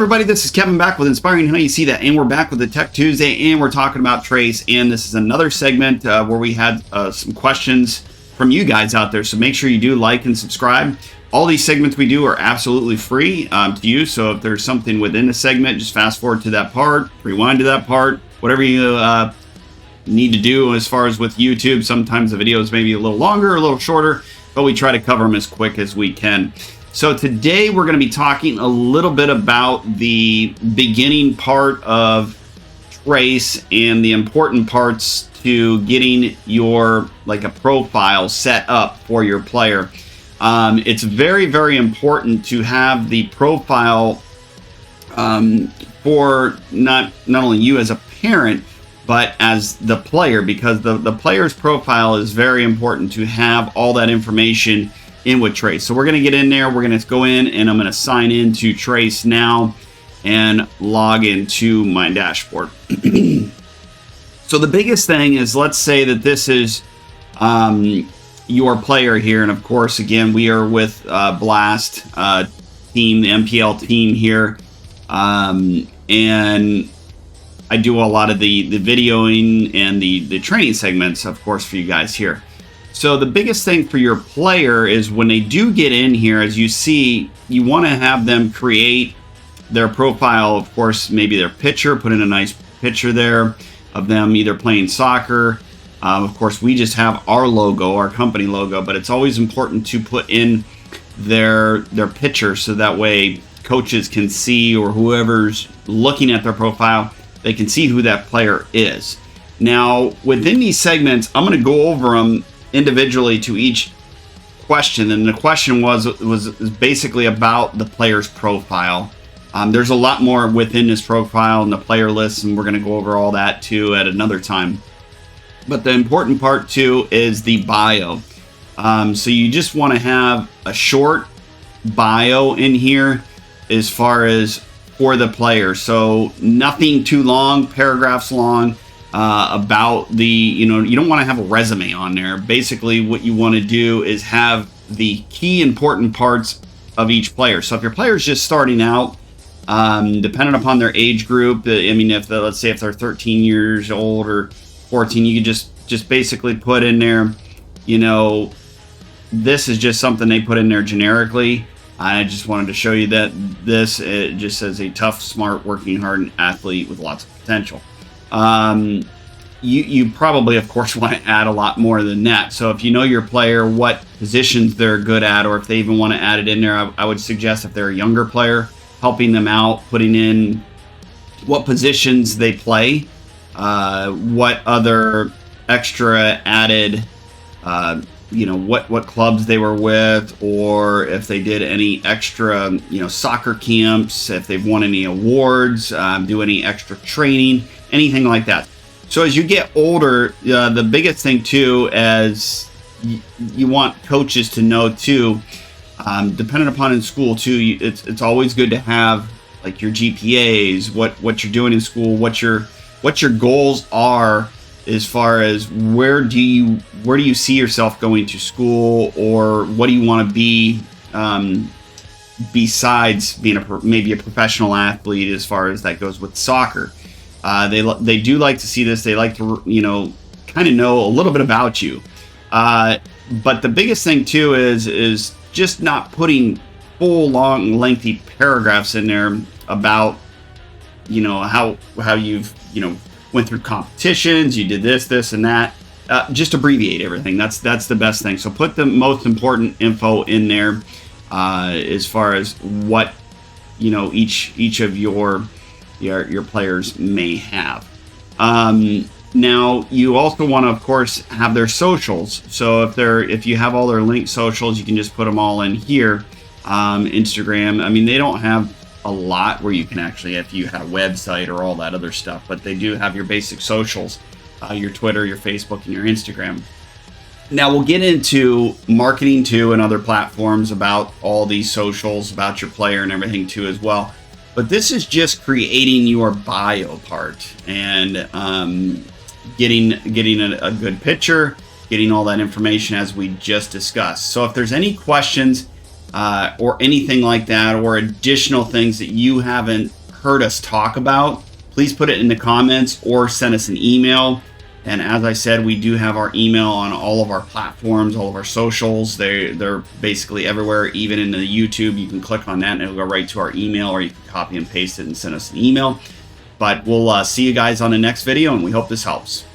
everybody, this is Kevin back with Inspiring How You See That, and we're back with the Tech Tuesday, and we're talking about Trace, and this is another segment where we had some questions from you guys out there, so make sure you do like and subscribe. All these segments we do are absolutely free to you, so if there's something within the segment, just fast forward to that part, rewind to that part, whatever you need to do. As far as with YouTube, sometimes the videos may be a little longer, a little shorter, but we try to cover them as quick as we can. So today we're going to be talking a little bit about the beginning part of Trace and the important parts to getting your a profile set up for your player. It's very, very important to have the profile for not only you as a parent, but as the player, because the player's profile is very important to have all that information in with Trace. So we're going to get in there, we're going to go in, and I'm going to sign into Trace now and log into my dashboard. So the biggest thing is, let's say that this is your player here, and of course, again, we are with Blast team, the MPL team here, and I do a lot of the videoing and the training segments, of course, for you guys here. So the biggest thing for your player is when they do get in here, as you see, you want to have them create their profile, of course, maybe their picture, put in a nice picture there of them either playing soccer. Of course, we just have our logo, our company logo, but it's always important to put in their picture so that way coaches can see, or whoever's looking at their profile, they can see who that player is. Now, within these segments, I'm going to go over them individually to each question, and the question was basically about the player's profile. There's a lot more within this profile and the player list, and we're going to go over all that too at another time. But the important part too is the bio. So you just want to have a short bio in here as far as for the player. So nothing too long, paragraphs long. About the, you don't want to have a resume on there. Basically, what you want to do is have the key important parts of each player. So if your player is just starting out, depending upon their age group, let's say if they're 13 years old or 14, you could just basically put in there, this is just something they put in there generically. I just wanted to show you that it just says a tough, smart, working hard athlete with lots of potential. You probably, of course, want to add a lot more than that. So if you know your player, what positions they're good at, or if they even want to add it in there, I would suggest if they're a younger player, helping them out, putting in what positions they play, what other extra added, what clubs they were with, or if they did any extra, soccer camps, if they've won any awards, do any extra training, anything like that. So as you get older, the biggest thing too, as you want coaches to know too, depending upon in school too, it's always good to have your GPAs, what you're doing in school, what your goals are as far as where do you see yourself going to school, or what do you want to be besides being maybe a professional athlete, as far as that goes with soccer. They do like to see this. They like to, kind of know a little bit about you. But the biggest thing too is just not putting full, long, lengthy paragraphs in there about, how you've, went through competitions, you did this and that. Just abbreviate everything. That's the best thing. So put the most important info in there as far as what, each of your players may have. Now you also want to, of course, have their socials. So if you have all their linked socials, you can just put them all in here. Instagram, they don't have a lot where you can actually, if you had a website or all that other stuff, but they do have your basic socials, your Twitter, your Facebook, and your Instagram. Now we'll get into marketing too and other platforms about all these socials, about your player and everything too as well. But this is just creating your bio part and getting a good picture, getting all that information as we just discussed. So if there's any questions, or anything like that, or additional things that you haven't heard us talk about, please put it in the comments or send us an email. And as I said, we do have our email on all of our platforms, all of our socials. They're basically everywhere, even in the YouTube. You can click on that and it'll go right to our email, or you can copy and paste it and send us an email. But we'll see you guys on the next video, and we hope this helps.